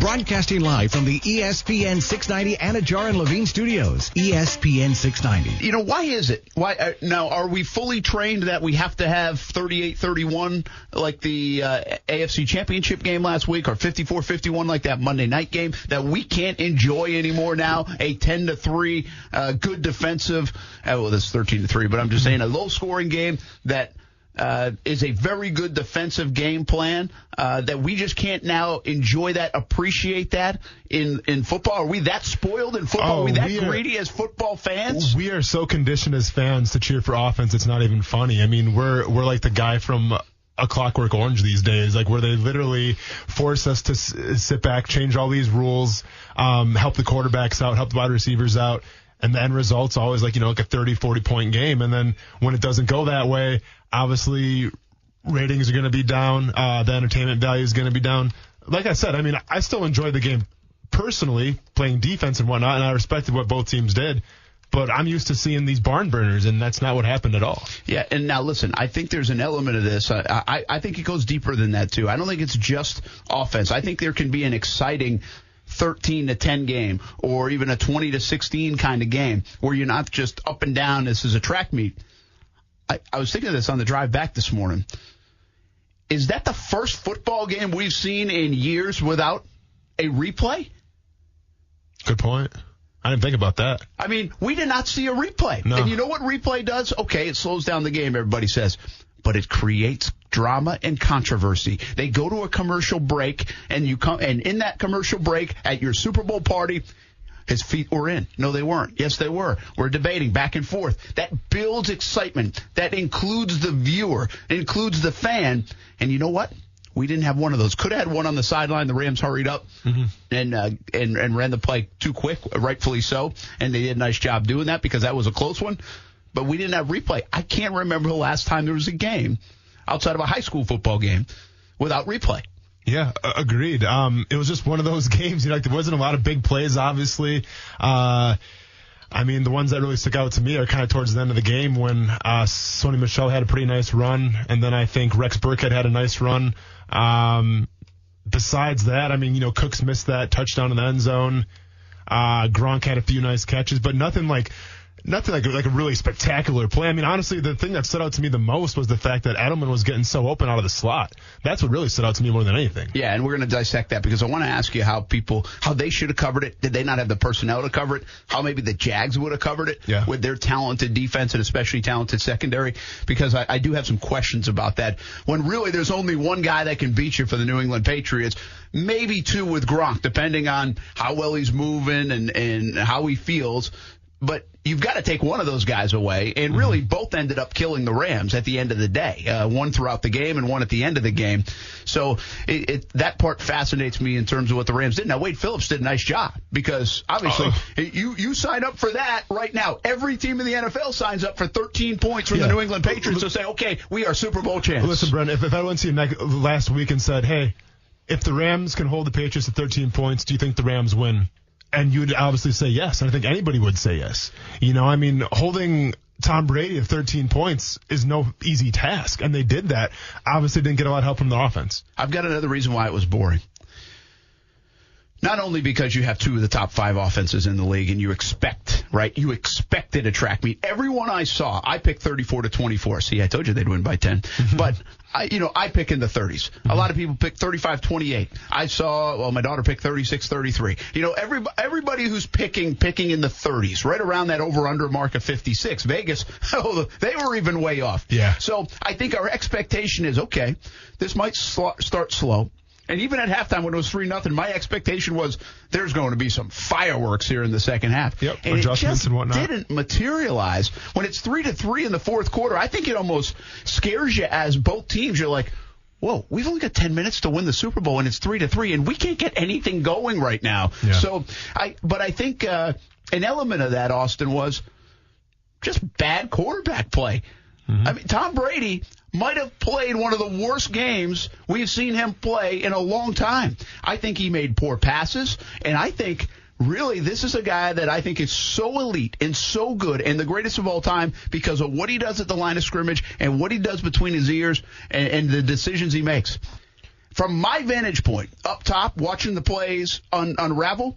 Broadcasting live from the ESPN 690 Anajar and Levine studios. ESPN 690. You know, why is it? Why now, are we fully trained that we have to have 38-31 like the AFC Championship game last week, or 54-51 like that Monday night game, that we can't enjoy anymore now? A 10-3 good defensive, well, that's 13-3, but I'm just saying a low-scoring game that is a very good defensive game plan, that we just can't now enjoy that, appreciate that in football? Are we that spoiled in football? Are we that greedy as football fans? We are so conditioned as fans to cheer for offense, it's not even funny. I mean, we're like the guy from A Clockwork Orange these days, like where they literally force us to sit back, change all these rules, help the quarterbacks out, help the wide receivers out. And the end result's always like, like a 30, 40-point game. And then when it doesn't go that way, obviously ratings are going to be down. The entertainment value is going to be down. Like I said, I mean, I still enjoyed the game personally, playing defense and whatnot, and I respected what both teams did. But I'm used to seeing these barn burners, and that's not what happened at all. Yeah, and now listen, I think there's an element of this. I think it goes deeper than that, too. I don't think it's just offense. I think there can be an exciting 13-10 game, or even a 20-16 kind of game, where you're not just up and down. This is a track meet. I was thinking of this on the drive back this morning. Is that the first football game we've seen in years without a replay? Good point. I didn't think about that. I mean, we did not see a replay. No. And you know what replay does? Okay, it slows down the game, everybody says. But it creates drama and controversy. They go to a commercial break, and in that commercial break at your Super Bowl party, his feet were in. No, they weren't. Yes, they were. We're debating back and forth. That builds excitement. That includes the viewer, includes the fan. And you know what? We didn't have one of those. Could have had one on the sideline. The Rams hurried up and ran the play too quick, rightfully so. And they did a nice job doing that because that was a close one. But we didn't have replay. I can't remember the last time there was a game outside of a high school football game without replay. Yeah, agreed. It was just one of those games. Like, there wasn't a lot of big plays, obviously. I mean, the ones that really stick out to me are kind of towards the end of the game when Sony Michel had a pretty nice run, and then I think Rex Burkhead had a nice run. Besides that, I mean, Cooks missed that touchdown in the end zone. Gronk had a few nice catches, but nothing like a really spectacular play. I mean, honestly, the thing that stood out to me the most was the fact that Edelman was getting so open out of the slot. That's what really stood out to me more than anything. Yeah, and we're going to dissect that because I want to ask you how they should have covered it. Did they not have the personnel to cover it? How maybe the Jags would have covered it with their talented defense and especially talented secondary? Because I do have some questions about that. When really there's only one guy that can beat you for the New England Patriots, maybe two with Gronk, depending on how well he's moving and how he feels. But you've got to take one of those guys away, and really both ended up killing the Rams at the end of the day, one throughout the game and one at the end of the game. So that part fascinates me in terms of what the Rams did. Now, Wade Phillips did a nice job because, obviously, you sign up for that right now. Every team in the NFL signs up for 13 points from the New England Patriots to say, okay, we are Super Bowl champs. Listen, Brent, if I went to you last week and said, hey, if the Rams can hold the Patriots to 13 points, do you think the Rams win? And you would obviously say yes. And I think anybody would say yes. I mean, holding Tom Brady to 13 points is no easy task. And they did that. Obviously didn't get a lot of help from the offense. I've got another reason why it was boring. Not only because you have two of the top 5 offenses in the league and you expected a track meet. Everyone I saw, I picked 34-24. See, I told you they'd win by 10. But, I pick in the 30s. A lot of people picked 35-28. My daughter picked 36-33. Everybody who's picking in the 30s, right around that over-under mark of 56. Vegas, they were even way off. Yeah. So I think our expectation is, okay, this might start slow. And even at halftime when it was 3-0, my expectation was there's going to be some fireworks here in the second half. Yep, and adjustments it just and whatnot. Didn't materialize. When it's 3-3 in the fourth quarter, I think it almost scares you as both teams. You're like, whoa, we've only got 10 minutes to win the Super Bowl, and it's 3-3, and we can't get anything going right now. Yeah. So, I think an element of that, Austin, was just bad quarterback play. I mean, Tom Brady might have played one of the worst games we've seen him play in a long time. I think he made poor passes, and I think really this is a guy that I think is so elite and so good and the greatest of all time because of what he does at the line of scrimmage and what he does between his ears and the decisions he makes. from my vantage point, up top, watching the plays unravel,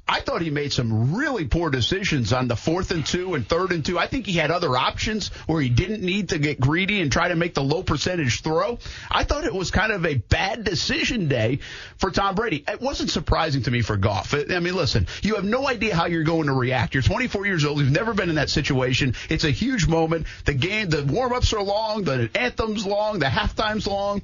I thought he made some really poor decisions on the 4th and 2 and 3rd and 2. I think he had other options where he didn't need to get greedy and try to make the low percentage throw. I thought it was kind of a bad decision day for Tom Brady. It wasn't surprising to me for Goff. I mean, listen, you have no idea how you're going to react. You're 24 years old. You've never been in that situation. It's a huge moment. The game, the warm-ups are long. The anthem's long. The halftime's long.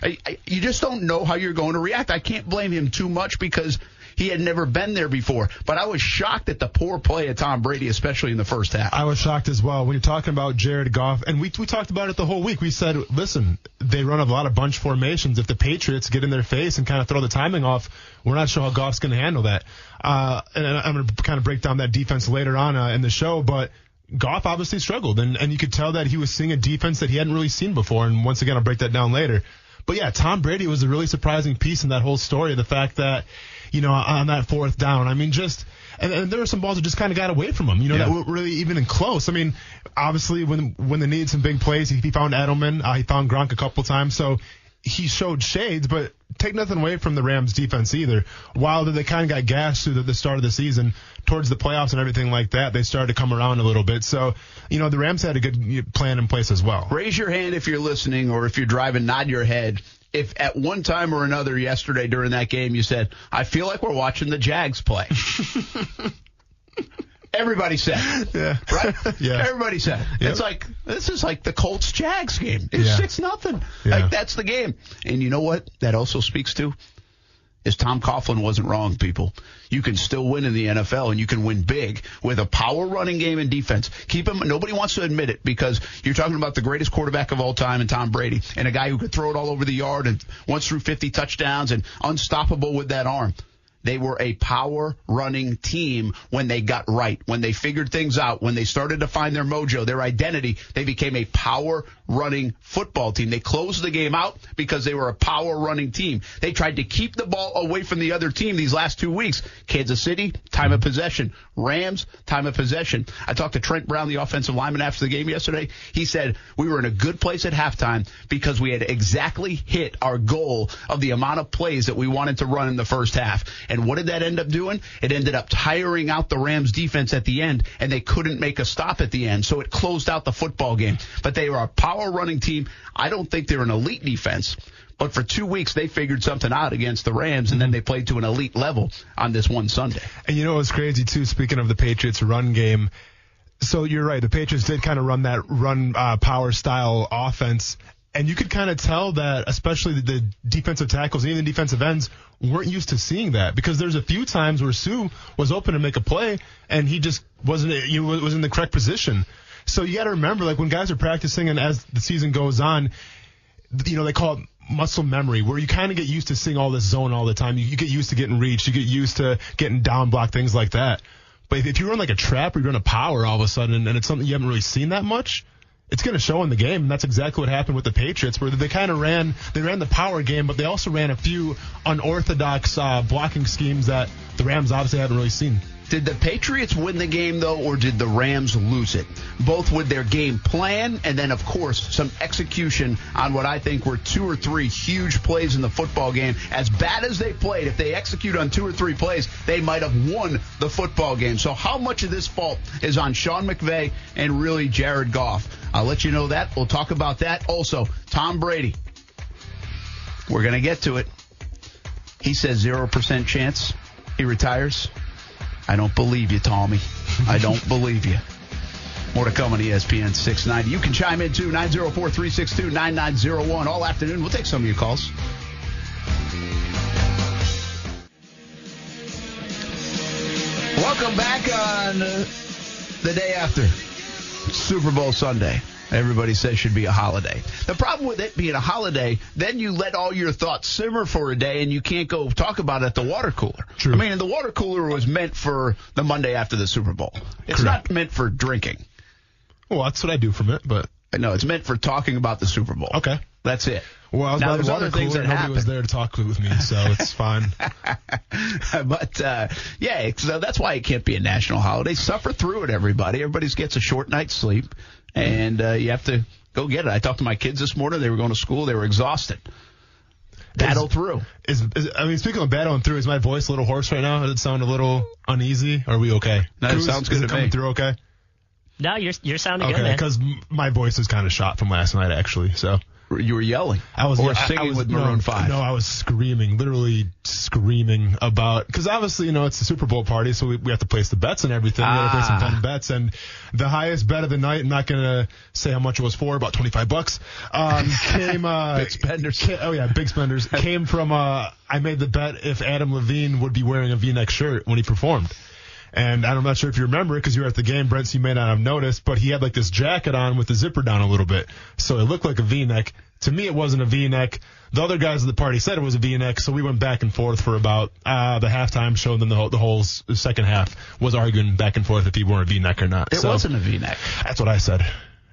You just don't know how you're going to react. I can't blame him too much because he had never been there before. But I was shocked at the poor play of Tom Brady, especially in the first half. I was shocked as well. When you're talking about Jared Goff, and we talked about it the whole week. We said, listen, they run a lot of bunch formations. If the Patriots get in their face and kind of throw the timing off, we're not sure how Goff's going to handle that. And I'm going to kind of break down that defense later on in the show, but Goff obviously struggled, and you could tell that he was seeing a defense that he hadn't really seen before, and once again, I'll break that down later. But yeah, Tom Brady was a really surprising piece in that whole story, the fact that, on that 4th down, I mean, and there were some balls that just kind of got away from him, that weren't really even close. I mean, obviously, when they needed some big plays, he found Edelman, he found Gronk a couple times, so he showed shades, but take nothing away from the Rams defense either. While they kind of got gassed through the start of the season, towards the playoffs and everything like that, they started to come around a little bit. So, the Rams had a good plan in place as well. Raise your hand if you're listening, or if you're driving, nod your head. If at one time or another yesterday during that game you said, I feel like we're watching the Jags play. Everybody said it. Yeah. Right? Yeah. Everybody said it. Yep. It's like, this is like the Colts-Jags game. It's 6-0. Yeah. Like, that's the game. And you know what that also speaks to? Is Tom Coughlin wasn't wrong, people. You can still win in the NFL, and you can win big with a power running game and defense. Keep him. Nobody wants to admit it because you're talking about the greatest quarterback of all time in Tom Brady and a guy who could throw it all over the yard and once threw 50 touchdowns and unstoppable with that arm. They were a power-running team when they got right, when they figured things out, when they started to find their mojo, their identity. They became a power-running football team. They closed the game out because they were a power-running team. They tried to keep the ball away from the other team these last 2 weeks. Kansas City, time of possession. Rams, time of possession. I talked to Trent Brown, the offensive lineman, after the game yesterday. He said we were in a good place at halftime because we had exactly hit our goal of the amount of plays that we wanted to run in the first half. And what did that end up doing? It ended up tiring out the Rams defense at the end, and they couldn't make a stop at the end. So it closed out the football game. But they were a power-running team. I don't think they're an elite defense. But for 2 weeks, they figured something out against the Rams, and then they played to an elite level on this one Sunday. And it was crazy, too, speaking of the Patriots' run game. So you're right. The Patriots did kind of run that power-style offense. And you could kind of tell that, especially the defensive tackles and even the defensive ends weren't used to seeing that, because there's a few times where Sue was open to make a play and he just was in the correct position. So you got to remember, like when guys are practicing and as the season goes on, they call it muscle memory, where you kind of get used to seeing all this zone all the time. You get used to getting reached. You get used to getting down block, things like that. But if you run like a trap or you run a power all of a sudden and it's something you haven't really seen that much, it's going to show in the game, and that's exactly what happened with the Patriots, where they kind of ran the power game, but they also ran a few unorthodox blocking schemes that the Rams obviously haven't really seen. Did the Patriots win the game, though, or did the Rams lose it? Both with their game plan and then, of course, some execution on what I think were 2 or 3 huge plays in the football game. As bad as they played, if they execute on 2 or 3 plays, they might have won the football game. So how much of this fault is on Sean McVay and really Jared Goff? I'll let you know that. We'll talk about that. Also, Tom Brady. We're going to get to it. He says 0% chance he retires. I don't believe you, Tommy. I don't believe you. More to come on ESPN 690. You can chime in, too, 904-362-9901 all afternoon. We'll take some of your calls. Welcome back on the day after Super Bowl Sunday. Everybody says should be a holiday. The problem with it being a holiday, then you let all your thoughts simmer for a day and you can't go talk about it at the water cooler. True. I mean, the water cooler was meant for the Monday after the Super Bowl. It's Correct. not meant for drinking. Well, that's what I do from it, but No, it's meant for talking about the Super Bowl. Okay. That's it. Well, I was by the water cooler. Nobody was there to talk with me, so it's fine. But, so that's why it can't be a national holiday. Suffer through it, everybody. Everybody gets a short night's sleep, and you have to go get it. I talked to my kids this morning. They were going to school. They were exhausted. Battle through. Speaking of battling through, is my voice a little hoarse right now? Does it sound a little uneasy? Are we okay? No, it sounds good to me. Coming through okay? No, you're sounding good, man. man. Because my voice is kind of shot from last night, actually. So you were yelling. I was singing with Maroon 5. No, I was screaming, literally screaming about, because obviously, it's the Super Bowl party, so we have to place the bets and everything. We have to place some fun bets, and the highest bet of the night, I'm not going to say how much it was for, about $25, came, big spenders. Big spenders, came from, I made the bet if Adam Levine would be wearing a V-neck shirt when he performed. And I'm not sure if you remember it because you were at the game, Brent, so you may not have noticed, but he had like this jacket on with the zipper down a little bit. So it looked like a V-neck. To me, it wasn't a V-neck. The other guys at the party said it was a V-neck, so we went back and forth for about the halftime show, and then the whole second half was arguing back and forth if he wore a V-neck or not. It wasn't a V-neck. That's what I said.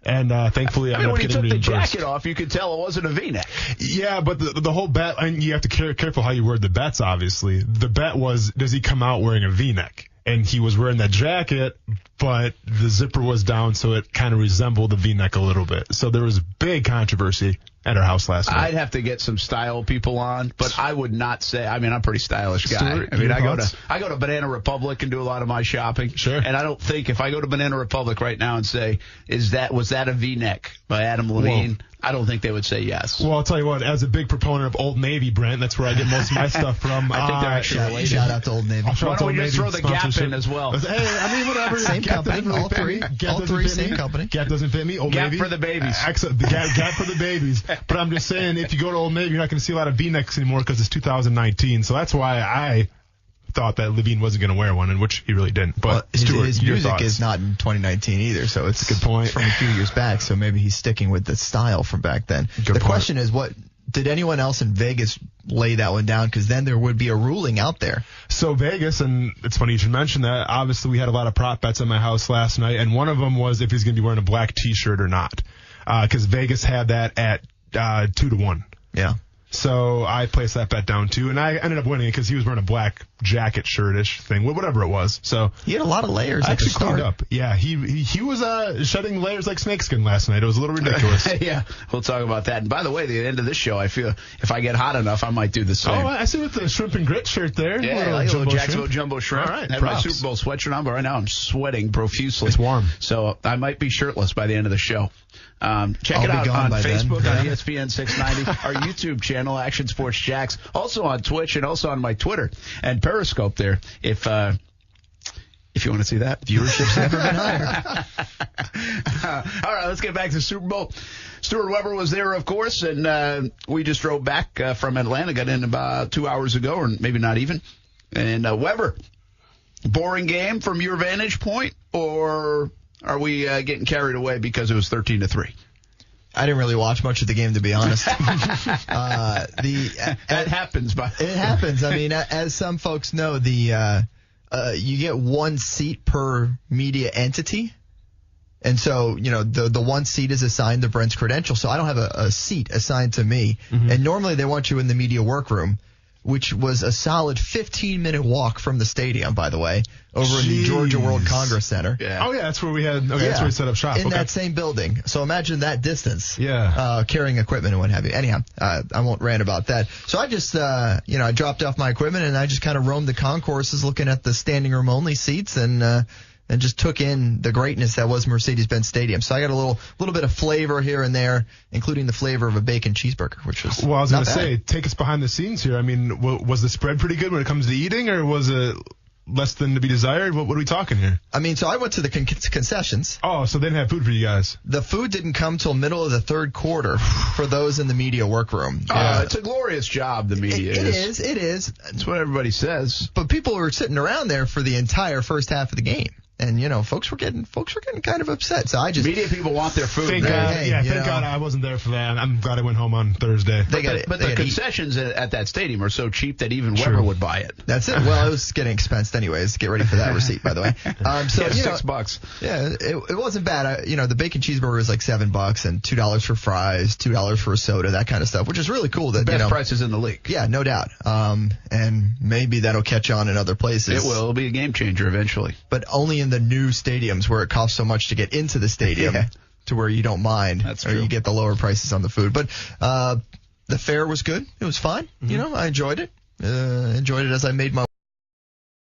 And thankfully, when you took the jacket off, you could tell it wasn't a V-neck. Yeah, but the whole bet, and you have to be careful how you word the bets, obviously. The bet was, does he come out wearing a V-neck? And he was wearing that jacket, but the zipper was down, so it kind of resembled the V-neck a little bit. So there was big controversy at our house last night. I'd have to get some style people on, but I would not say. I'm a pretty stylish guy. Stuart, I go to Banana Republic and do a lot of my shopping. Sure. And I don't think if I go to Banana Republic right now and say, was that a V-neck by Adam Levine? Whoa. I don't think they would say yes. Well, I'll tell you what, as a big proponent of Old Navy, Brent, that's where I get most of my stuff from. I think they're actually related. Shout out to Old Navy. Why don't we just throw the Gap in as well? Hey, whatever. Same company, all three, same company. Gap doesn't fit me. Old Gap Navy for the babies. Excellent. Gap for the babies. But I'm just saying, if you go to Old Navy, you're not going to see a lot of V-necks anymore because it's 2019. So that's why I thought that Levine wasn't going to wear one, and which he really didn't. But Stuart, his music is not in 2019 either, so it's a good point. From a few years back, so maybe he's sticking with the style from back then. The question is, what did anyone else in Vegas lay that one down? Because then there would be a ruling out there. So Vegas, and it's funny you should mention that, obviously we had a lot of prop bets at my house last night, and one of them was if he's going to be wearing a black T-shirt or not, because Vegas had that at 2-1. Yeah. So I placed that bet down too, and I ended up winning because he was wearing a black jacket, shirtish thing, whatever it was. So he had a lot of layers. I actually cleaned up. Yeah, he was shedding layers like snakeskin last night. It was a little ridiculous. Yeah, we'll talk about that. And by the way, at the end of this show, I feel if I get hot enough, I might do the same. Oh, I see with the shrimp and grit shirt there. Yeah, I like a little Jacksonville Jumbo Shrimp. All right, I had my Super Bowl sweatshirt on, but right now I'm sweating profusely. It's warm. So I might be shirtless by the end of the show. Check it out on Facebook, on ESPN 690, our YouTube channel, Action Sports Jacks, also on Twitch and also on my Twitter and Periscope there. If you want to see that, viewership's never been higher. All right, let's get back to the Super Bowl. Stuart Weber was there, of course, and we just drove back from Atlanta, got in about 2 hours ago, or maybe not even. And Weber, boring game from your vantage point, or are we getting carried away because it was 13-3? I didn't really watch much of the game, to be honest. That happens. It happens. I mean, as some folks know, you get one seat per media entity. And so, the one seat is assigned to Brent's credential. So I don't have a seat assigned to me. Mm-hmm. And normally they want you in the media workroom, which was a solid 15-minute walk from the stadium, by the way, over in the Georgia World Congress Center. Yeah. Oh, yeah, that's where we had. Okay, that's where we set up shop. In that same building. So imagine that distance. Yeah. Carrying equipment and what have you. Anyhow, I won't rant about that. So I just, I dropped off my equipment and I just kind of roamed the concourses looking at the standing room only seats and just took in the greatness that was Mercedes-Benz Stadium. So I got a little bit of flavor here and there, including the flavor of a bacon cheeseburger, which was well, I was going to say, take us behind the scenes here. I mean, was the spread pretty good when it comes to eating, or was it less than to be desired? What are we talking here? I mean, so I went to the concessions. Oh, so they didn't have food for you guys. The food didn't come till middle of the third quarter for those in the media workroom. It's a glorious job, the media is. It is. That's what everybody says. But people were sitting around there for the entire first half of the game. And, folks were getting kind of upset. So media people want their food. Thank God I wasn't there for that. I'm glad I went home on Thursday. But the concessions at that stadium are so cheap that even Weber would buy it. That's it. Well, it was getting expensed anyways. Get ready for that receipt, by the way. So $6. Yeah, it wasn't bad. The bacon cheeseburger was like $7 and $2 for fries, $2 for a soda, that kind of stuff, which is really cool. That best prices in the league. Yeah, no doubt. And maybe that'll catch on in other places. It will. It'll be a game changer eventually. But only in the new stadiums where it costs so much to get into the stadium to where you don't mind, That's or true. you get the lower prices on the food. But The fare was good. It was fine. I enjoyed it. Enjoyed it as I made my